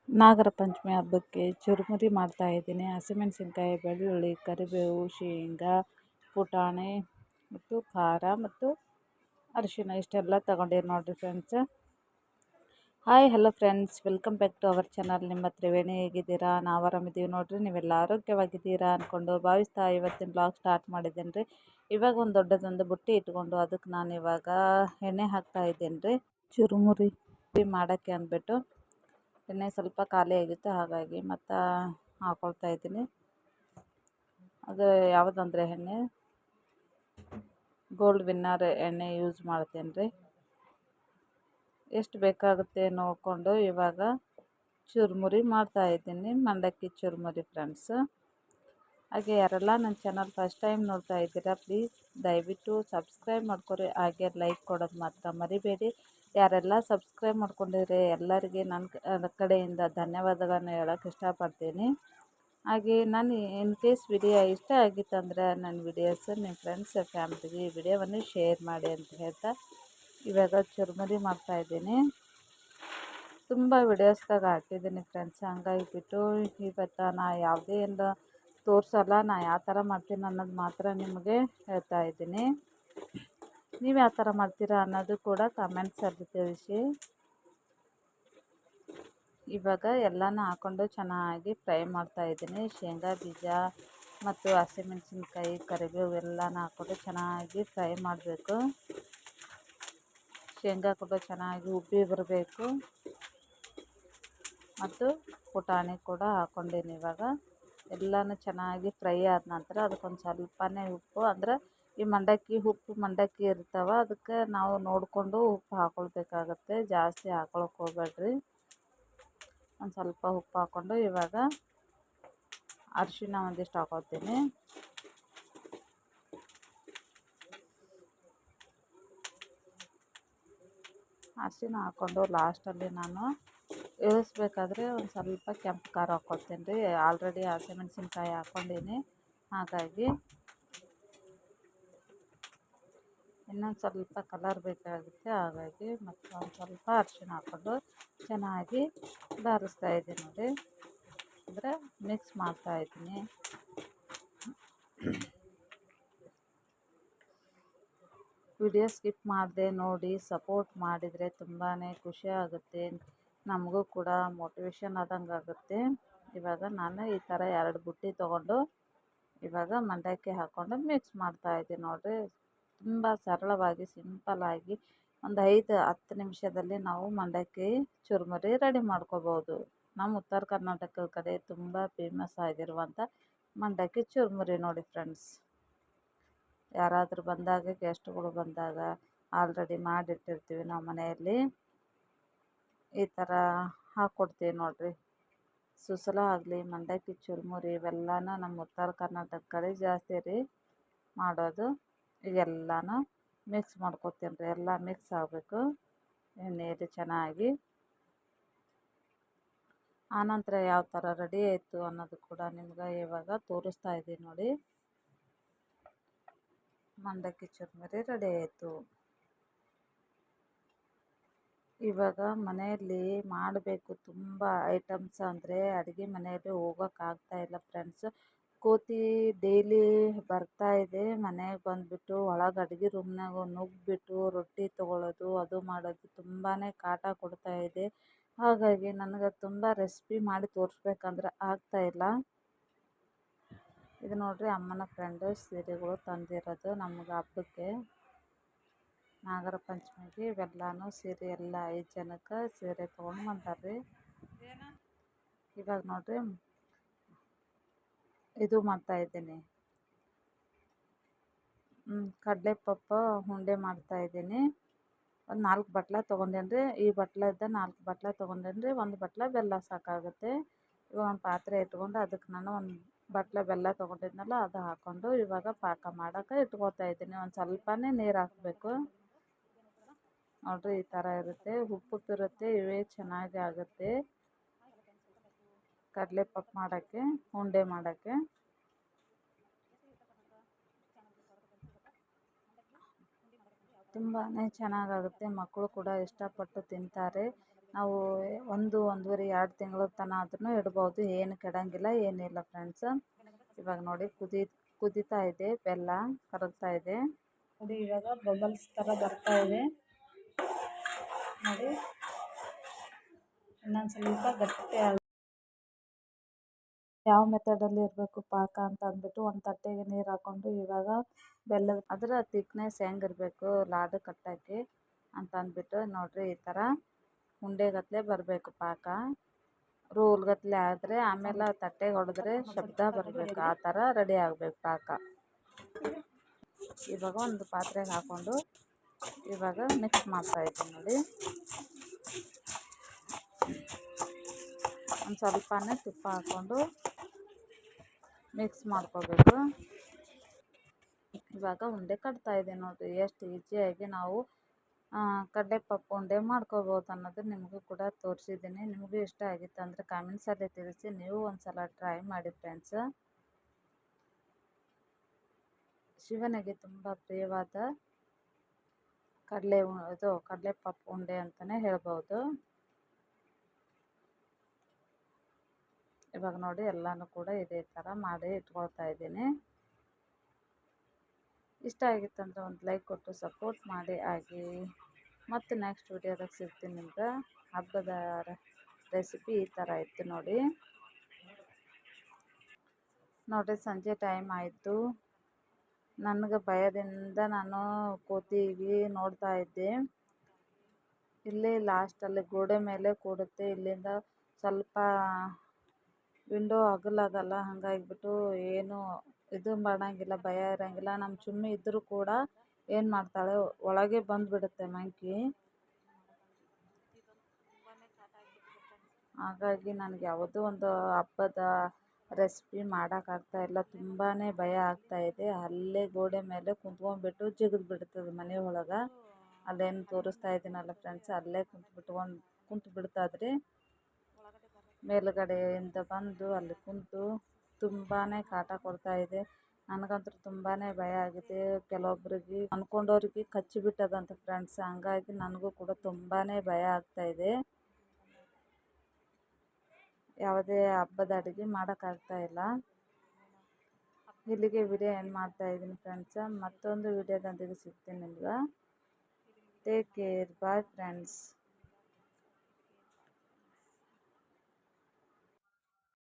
ನಾಗರ ಪಂಚಮಿ ಹಬ್ಬಕ್ಕೆ ಚುರುಮುರಿ ಮಾಡ್ತಾಯಿದ್ದೀನಿ. ಹಸಿಮೆಣಸಿನ್ಕಾಯಿ, ಬೆಳ್ಳುಳ್ಳಿ, ಕರಿಬೇವು, ಶೇಂಗಾ, ಪುಟಾಣಿ ಮತ್ತು ಖಾರ ಮತ್ತು ಅರಿಶಿನ ಇಷ್ಟೆಲ್ಲ ತಗೊಂಡಿನಿ ನೋಡಿರಿ friends. Hi hello friends, welcome back to our channel. ನಿಮ್ಮ ತ್ರಿವೇಣಿ ಹೇಗಿದ್ದೀರಾ? ನಾವು ಆರಾಮಿದ್ದೀವಿ ನೋಡಿರಿ. ನೀವೆಲ್ಲ ಆರೋಗ್ಯವಾಗಿದ್ದೀರಾ ಅಂದ್ಕೊಂಡು ಭಾವಿಸ್ತಾ ಇವತ್ತಿನ ಬ್ಲಾಗ್ ಸ್ಟಾರ್ಟ್ ಮಾಡಿದ್ದೇನೆ ರೀ. ಇವಾಗ ಒಂದು ದೊಡ್ಡದೊಂದು ಬುಟ್ಟಿ ಇಟ್ಕೊಂಡು ಅದಕ್ಕೆ ನಾನು ಇವಾಗ ಎಣ್ಣೆ ಹಾಕ್ತಾ ಇದ್ದೇನೆ ರೀ. ಚುರುಮುರಿ ಮಾಡೋಕ್ಕೆ ಅಂದ್ಬಿಟ್ಟು ಎಣ್ಣೆ ಸ್ವಲ್ಪ ಖಾಲಿ ಆಗಿತ್ತು, ಹಾಗಾಗಿ ಮತ್ತು ಹಾಕ್ಕೊಳ್ತಾ ಇದ್ದೀನಿ. ಅದು ಯಾವುದಂದರೆ ಎಣ್ಣೆ ಗೋಲ್ಡ್ ವಿನ್ನರ್ ಎಣ್ಣೆ ಯೂಸ್ ಮಾಡ್ತೇನೆ ರೀ. ಎಷ್ಟು ಬೇಕಾಗುತ್ತೆ ನೋಡಿಕೊಂಡು ಇವಾಗ ಚುರುಮುರಿ ಮಾಡ್ತಾಯಿದ್ದೀನಿ, ಮಂಡಕ್ಕಿ ಚುರುಮುರಿ ಫ್ರೆಂಡ್ಸ್. ಹಾಗೆ ಯಾರೆಲ್ಲ ನನ್ನ ಚಾನಲ್ ಫಸ್ಟ್ ಟೈಮ್ ನೋಡ್ತಾ ಇದ್ದೀರಾ, ಪ್ಲೀಸ್ ದಯವಿಟ್ಟು ಸಬ್ಸ್ಕ್ರೈಬ್ ಮಾಡ್ಕೊರಿ. ಹಾಗೆ ಲೈಕ್ ಕೊಡೋದು ಮಾತ್ರ ಮರಿಬೇಡಿ. ಯಾರೆಲ್ಲ ಸಬ್ಸ್ಕ್ರೈಬ್ ಮಾಡ್ಕೊಂಡಿದ್ರೆ ಎಲ್ಲರಿಗೆ ನನ್ನ ಕಡೆಯಿಂದ ಧನ್ಯವಾದಗಳನ್ನು ಹೇಳೋಕ್ಕೆ ಇಷ್ಟಪಡ್ತೀನಿ. ಹಾಗೆ ನಾನು ಇನ್ ಕೇಸ್ ವಿಡಿಯೋ ಇಷ್ಟ ಆಗಿತ್ತಂದರೆ ನನ್ನ ವಿಡಿಯೋಸ್ ನಿಮ್ಮ ಫ್ರೆಂಡ್ಸ್ ಫ್ಯಾಮಿಲಿಗೆ ಈ ವಿಡಿಯೋವನ್ನು ಶೇರ್ ಮಾಡಿ ಅಂತ ಹೇಳ್ತಾ ಇವಾಗ ಚುರುಮುರಿ ಮಾಡ್ತಾಯಿದ್ದೀನಿ. ತುಂಬ ವಿಡಿಯೋಸ್ದಾಗ ಹಾಕಿದ್ದೀನಿ ಫ್ರೆಂಡ್ಸ್, ಹಂಗಾಗಿಬಿಟ್ಟು ಇವತ್ತು ನಾ ಯಾವುದೇ ಎಲ್ಲ ತೋರಿಸಲ್ಲ. ನಾ ಯಾವ ಥರ ಮಾಡ್ತೀನಿ ಅನ್ನೋದು ಮಾತ್ರ ನಿಮಗೆ ಹೇಳ್ತಾ ಇದ್ದೀನಿ. ನೀವು ಯಾವ ಥರ ಮಾಡ್ತೀರಾ ಅನ್ನೋದು ಕೂಡ ಕಮೆಂಟ್ಸಲ್ಲಿ ತಿಳಿಸಿ. ಇವಾಗ ಎಲ್ಲನೂ ಹಾಕ್ಕೊಂಡು ಚೆನ್ನಾಗಿ ಫ್ರೈ ಮಾಡ್ತಾಯಿದ್ದೀನಿ. ಶೇಂಗಾ ಬೀಜ ಮತ್ತು ಹಸಿಮೆಣಸಿನ್ಕಾಯಿ, ಕರಿಬೇವು ಎಲ್ಲನೂ ಹಾಕ್ಕೊಂಡು ಚೆನ್ನಾಗಿ ಫ್ರೈ ಮಾಡಬೇಕು. ಶೇಂಗಾ ಕೂಡ ಚೆನ್ನಾಗಿ ಉಬ್ಬಿ ಬರಬೇಕು ಮತ್ತು ಪುಟಾಣಿ ಕೂಡ ಹಾಕ್ಕೊಂಡಿನಿ. ಇವಾಗ ಎಲ್ಲನೂ ಚೆನ್ನಾಗಿ ಫ್ರೈ ಆದ ನಂತರ ಅದಕ್ಕೊಂದು ಸ್ವಲ್ಪನೇ ಉಪ್ಪು, ಅಂದರೆ ಈ ಉಪ್ಪು ಮಂಡಕ್ಕಿ ಇರ್ತಾವೆ, ಅದಕ್ಕೆ ನಾವು ನೋಡಿಕೊಂಡು ಉಪ್ಪು ಹಾಕ್ಕೊಳ್ಬೇಕಾಗತ್ತೆ. ಜಾಸ್ತಿ ಹಾಕ್ಕೊಳಕ್ಕೆ ಹೋಗ್ಬೇಡ್ರಿ. ಒಂದು ಸ್ವಲ್ಪ ಉಪ್ಪು ಹಾಕ್ಕೊಂಡು ಇವಾಗ ಅರಿಶಿನ ಒಂದಿಷ್ಟು ಹಾಕ್ಕೊಳ್ತೀನಿ. ಅರಿಶಿನ ಹಾಕ್ಕೊಂಡು ಲಾಸ್ಟಲ್ಲಿ ನಾನು ಇಳಿಸ್ಬೇಕಾದ್ರೆ ಒಂದು ಸ್ವಲ್ಪ ಕೆಂಪು ಖಾರ ಹಾಕ್ಕೊಳ್ತೀನಿ ರೀ. ಆಲ್ರೆಡಿ ಹಸಿಮೆಣಸಿನ್ಕಾಯಿ ಹಾಕ್ಕೊಂಡೀನಿ, ಹಾಗಾಗಿ ಇನ್ನೊಂದು ಸ್ವಲ್ಪ ಕಲರ್ ಬೇಕಾಗುತ್ತೆ. ಹಾಗಾಗಿ ಮತ್ತು ಒಂದು ಸ್ವಲ್ಪ ಅರಿಶಿನ ಹಾಕ್ಕೊಂಡು ಚೆನ್ನಾಗಿ ಬಾರಿಸ್ತಾ ಇದ್ದೀನಿ ನೋಡಿ, ಅಂದರೆ ಮಿಕ್ಸ್ ಮಾಡ್ತಾಯಿದ್ದೀನಿ. ವಿಡಿಯೋ ಸ್ಕಿಪ್ ಮಾಡದೆ ನೋಡಿ ಸಪೋರ್ಟ್ ಮಾಡಿದರೆ ತುಂಬಾ ಖುಷಿ ಆಗುತ್ತೆ, ನಮಗೂ ಕೂಡ ಮೋಟಿವೇಶನ್ ಆದಂಗೆ ಆಗುತ್ತೆ. ಇವಾಗ ನಾನು ಈ ಥರ 2 ಬುಟ್ಟಿ ತೊಗೊಂಡು ಇವಾಗ ಮಂಡಕ್ಕಿ ಹಾಕ್ಕೊಂಡು ಮಿಕ್ಸ್ ಮಾಡ್ತಾಯಿದ್ದೀನಿ ನೋಡಿರಿ. ತುಂಬ ಸರಳವಾಗಿ ಸಿಂಪಲ್ಲಾಗಿ ಒಂದು 5-10 ನಿಮಿಷದಲ್ಲಿ ನಾವು ಮಂಡಕ್ಕಿ ಚುರುಮುರಿ ರೆಡಿ ಮಾಡ್ಕೋಬೋದು. ನಮ್ಮ ಉತ್ತರ ಕರ್ನಾಟಕದ ಕಡೆ ತುಂಬ ಫೇಮಸ್ ಆಗಿರುವಂಥ ಮಂಡಕ್ಕಿ ಚುರುಮುರಿ ನೋಡಿ ಫ್ರೆಂಡ್ಸ್. ಯಾರಾದರೂ ಬಂದಾಗ, ಗೆಸ್ಟ್ಗಳು ಬಂದಾಗ ಆಲ್ರೆಡಿ ಮಾಡಿಟ್ಟಿರ್ತೀವಿ ನಾವು ಮನೆಯಲ್ಲಿ, ಈ ಥರ ಹಾಕ್ಕೊಡ್ತೀವಿ ನೋಡಿರಿ. ಸುಸಲ ಆಗಲಿ ಮಂಡಕ್ಕಿ ಚುರುಮುರಿ ಇವೆಲ್ಲನೂ ನಮ್ಮ ಉತ್ತರ ಕರ್ನಾಟಕ ಕಡೆ ಜಾಸ್ತಿ ರೀ ಮಾಡೋದು. ಈಗೆಲ್ಲನೂ ಮಿಕ್ಸ್ ಮಾಡ್ಕೊತೀನಿ ರೀ. ಎಲ್ಲ ಮಿಕ್ಸ್ ಆಗಬೇಕು ಎಣ್ಣೆಯಲ್ಲಿ ಚೆನ್ನಾಗಿ. ಆನಂತರ ಯಾವ ಥರ ರೆಡಿ ಆಯಿತು ಅನ್ನೋದು ಕೂಡ ನಿಮ್ಗೆ ಇವಾಗ ತೋರಿಸ್ತಾ ಇದ್ದೀನಿ ನೋಡಿ. ಮಂಡಕ್ಕಿ ಚುರುಮುರಿ ರೆಡಿ ಆಯಿತು. ಇವಾಗ ಮನೆಯಲ್ಲಿ ಮಾಡಬೇಕು ತುಂಬ ಐಟಮ್ಸ್, ಅಂದರೆ ಅಡುಗೆ ಮನೆಯಲ್ಲಿ ಹೋಗೋಕ್ಕಾಗ್ತಾಯಿಲ್ಲ ಫ್ರೆಂಡ್ಸ್. ಕೋತಿ ಡೈಲಿ ಬರ್ತಾಯಿದೆ ಮನೆಗೆ ಬಂದುಬಿಟ್ಟು ಒಳಗೆ ಅಡುಗೆ ರೂಮ್ನಾಗ ನುಗ್ಗಿಬಿಟ್ಟು ರೊಟ್ಟಿ ತೊಗೊಳ್ಳೋದು, ಅದು ಮಾಡೋದು ತುಂಬಾ ಕಾಟ ಕೊಡ್ತಾಯಿದೆ. ಹಾಗಾಗಿ ನನಗೆ ತುಂಬ ರೆಸಿಪಿ ಮಾಡಿ ತೋರಿಸ್ಬೇಕಂದ್ರೆ ಆಗ್ತಾಯಿಲ್ಲ. ಇದು ನೋಡಿರಿ ಅಮ್ಮನ ಫ್ರೆಂಡು ಸೀರೆಗಳು ತಂದಿರೋದು ನಮ್ಗೆ ಹಬ್ಬಕ್ಕೆ, ನಾಗರ ಪಂಚಮಿಗೆ. ಇವೆಲ್ಲನೂ ಸೀರೆ ಎಲ್ಲ 5 ಜನಕ್ಕೆ ಸೀರೆ ತೊಗೊಂಡು ಬಂದಾರ್ರಿ. ಇವಾಗ ನೋಡಿರಿ ಇದು ಮಾಡ್ತಾಯಿದ್ದೀನಿ, ಕಡಲೆಪಪ್ಪು ಉಂಡೆ ಮಾಡ್ತಾಯಿದ್ದೀನಿ. ಒಂದು 4 ಬಟ್ಲ ತೊಗೊಂಡೇನಿ ರೀ. ಈ ಬಟ್ಲದ 4 ಬಟ್ಲ ತೊಗೊಂಡೇನಿ ರೀ. 1 ಬಟ್ಲ ಬೆಲ್ಲ ಸಾಕಾಗುತ್ತೆ. ಇವಾಗ ಒಂದು ಪಾತ್ರೆ ಇಟ್ಕೊಂಡು ಅದಕ್ಕೆ ನಾನು 1 ಬಟ್ಲ ಬೆಲ್ಲ ತೊಗೊಂಡಿದ್ನಲ್ಲ ಅದು ಹಾಕ್ಕೊಂಡು ಇವಾಗ ಪಾಕ ಮಾಡೋಕೆ ಇಟ್ಕೊಳ್ತಾ ಇದ್ದೀನಿ. ಒಂದು ಸ್ವಲ್ಪನೇ ನೀರು ಹಾಕಬೇಕು ನೋಡಿರಿ. ಈ ಥರ ಇರುತ್ತೆ, ಉಪ್ಪುಪ್ಪಿರುತ್ತೆ. ಇವೇ ಚೆನ್ನಾಗಿ ಆಗುತ್ತೆ ಕಡಲೆಪಪ್ಪು ಮಾಡೋಕ್ಕೆ, ಉಂಡೆ ಮಾಡೋಕ್ಕೆ. ತುಂಬಾ ಚೆನ್ನಾಗಾಗುತ್ತೆ, ಮಕ್ಕಳು ಕೂಡ ಇಷ್ಟಪಟ್ಟು ತಿಂತಾರೆ. ನಾವು 1-1.5 2 ತಿಂಗಳ ತನಕ ಆದ್ರೂ ಇಡ್ಬೋದು, ಏನು ಕೆಡಂಗಿಲ್ಲ ಏನಿಲ್ಲ ಫ್ರೆಂಡ್ಸ್. ಇವಾಗ ನೋಡಿ ಕುದೀತಾ ಇದೆ, ಬೆಲ್ಲ ಕರಗ್ತಾ ಇದೆ ನೋಡಿ. ಇವಾಗ ಬಬಲ್ಸ್ ಥರ ಬರ್ತಾ ಇದೆ ನೋಡಿ. ಇನ್ನೊಂದು ಸ್ವಲ್ಪ ಗಟ್ಟಿ ಯಾವ ಮೆಥಡಲ್ಲಿ ಇರಬೇಕು ಪಾಕ ಅಂತ ಅಂದ್ಬಿಟ್ಟು ಒಂದು ತಟ್ಟೆಗೆ ನೀರು ಹಾಕ್ಕೊಂಡು ಇವಾಗ ಬೆಲ್ಲದ ಅದರ ತಿಕ್ನೆಸ್ ಹೆಂಗಿರಬೇಕು ಲಾಡು ಕಟ್ಟೋಕ್ಕೆ ಅಂತ ಅಂದ್ಬಿಟ್ಟು ನೋಡಿರಿ, ಈ ಥರ ಉಂಡೆಗತ್ತಲೆ ಬರಬೇಕು ಪಾಕ. ರೂಲ್ಗತ್ತಲೆ ಆದರೆ ಆಮೇಲೆ ತಟ್ಟೆಗೆ ಹೊಡೆದ್ರೆ ಶಬ್ದ ಬರಬೇಕು, ಆ ಥರ ರೆಡಿ ಆಗಬೇಕು ಪಾಕ. ಇವಾಗ ಒಂದು ಪಾತ್ರೆಗೆ ಹಾಕ್ಕೊಂಡು ಇವಾಗ ಮಿಕ್ಸ್ ಮಾಡ್ತಾಯಿದ್ದೀನಿ ನೋಡಿ. ಒಂದು ಸ್ವಲ್ಪನೇ ತುಪ್ಪ ಹಾಕ್ಕೊಂಡು ಮಿಕ್ಸ್ ಮಾಡ್ಕೋಬೇಕು. ಇವಾಗ ಉಂಡೆ ಕಟ್ತಾಯಿದ್ದೀನಿ ನೋಡಿರಿ, ಎಷ್ಟು ಈಸಿಯಾಗಿ ನಾವು ಕಡಲೆಪಪ್ಪು ಉಂಡೆ ಮಾಡ್ಕೋಬೋದು ಅನ್ನೋದು ನಿಮಗೂ ಕೂಡ ತೋರಿಸಿದ್ದೀನಿ. ನಿಮಗೂ ಇಷ್ಟ ಆಗಿತ್ತು ಅಂದರೆ ಕಾಮೆಂಟ್ಸಲ್ಲಿ ತಿಳಿಸಿ. ನೀವು ಒಂದು ಸಲ ಟ್ರೈ ಮಾಡಿ ಫ್ರೆಂಡ್ಸ್. ಶಿವನಿಗೆ ತುಂಬ ಪ್ರಿಯವಾದ ಕಡಲೆಪಪ್ಪು ಉಂಡೆ ಅಂತಲೇ ಹೇಳ್ಬೋದು. ಇವಾಗ ನೋಡಿ ಎಲ್ಲನೂ ಕೂಡ ಇದೇ ಥರ ಮಾಡಿ ಇಟ್ಕೊಳ್ತಾ ಇದ್ದೀನಿ. ಇಷ್ಟ ಆಗಿತ್ತು ಅಂದರೆ ಒಂದು ಲೈಕ್ ಕೊಟ್ಟು ಸಪೋರ್ಟ್ ಮಾಡಿ ಆಗಿ. ಮತ್ತು ನೆಕ್ಸ್ಟ್ ವಿಡಿಯೋದಾಗ ಸಿಗ್ತೀನಿ ನಿಮ್ಗೆ. ಹಬ್ಬದ ರೆಸಿಪಿ ಈ ಥರ ಇತ್ತು ನೋಡಿ. ಸಂಜೆ ಟೈಮ್ ಆಯಿತು. ನನಗೆ ಭಯದಿಂದ ನಾನು ಕೂತಿಗೆ ನೋಡ್ತಾ ಇದ್ದೆ. ಇಲ್ಲಿ ಲಾಸ್ಟಲ್ಲಿ ಗೋಡೆ ಮೇಲೆ ಕೂಡುತ್ತೆ, ಇಲ್ಲಿಂದ ಸ್ವಲ್ಪ ವಿಂಡೋ ಅಗಲದಲ್ಲ, ಹಾಗಾಗಿಬಿಟ್ಟು ಏನು ಇದು ಮಾಡೋಂಗಿಲ್ಲ, ಭಯ ಇರೋಂಗಿಲ್ಲ. ನಮ್ಮ ಚುಮ್ಮಿ ಇದ್ದರೂ ಕೂಡ ಏನು ಮಾಡ್ತಾಳೆ, ಒಳಗೆ ಬಂದುಬಿಡುತ್ತೆ ಮಂಕಿ. ಹಾಗಾಗಿ ನನಗೆ ಯಾವುದೋ ಒಂದು ಹಬ್ಬದ ರೆಸಿಪಿ ಮಾಡೋಕ್ಕಾಗ್ತಾಯಿಲ್ಲ, ತುಂಬಾ ಭಯ ಆಗ್ತಾಯಿದೆ. ಅಲ್ಲೇ ಗೋಡೆ ಮೇಲೆ ಕುಂತ್ಕೊಂಡ್ಬಿಟ್ಟು ಜಿಗಿದು ಬಿಡ್ತದೆ ಮನೆ ಒಳಗೆ. ಅಲ್ಲೇನು ತೋರಿಸ್ತಾ ಇದ್ದೀನಲ್ಲ ಫ್ರೆಂಡ್ಸ್, ಅಲ್ಲೇ ಕುಂತು ಬಿಡ್ತಾದ್ರಿ. ಮೇಲುಗಡೆಯಿಂದ ಬಂದು ಅಲ್ಲಿ ಕುಂತು ತುಂಬಾ ಕಾಟ ಕೊಡ್ತಾಯಿದೆ. ನನಗಂತೂ ತುಂಬಾ ಭಯ ಆಗಿದೆ. ಕೆಲವೊಬ್ರಿಗೆ ಅಂದ್ಕೊಂಡವ್ರಿಗೆ ಕಚ್ಚಿಬಿಟ್ಟದಂತೆ ಫ್ರೆಂಡ್ಸ್, ಹಂಗಾಗಿ ನನಗೂ ಕೂಡ ತುಂಬಾ ಭಯ ಆಗ್ತಾಯಿದೆ. ಯಾವುದೇ ಹಬ್ಬದ ಅಡುಗೆ ಮಾಡೋಕ್ಕಾಗ್ತಾಯಿಲ್ಲ. ಇಲ್ಲಿಗೆ ವಿಡಿಯೋ ಏನು ಮಾಡ್ತಾಯಿದ್ದೀನಿ ಫ್ರೆಂಡ್ಸ್. ಮತ್ತೊಂದು ವಿಡಿಯೋದೊಂದಿಗೆ ಸಿಗ್ತೀನಿ ನಿಮ್ಗೆ. Take care, bye friends.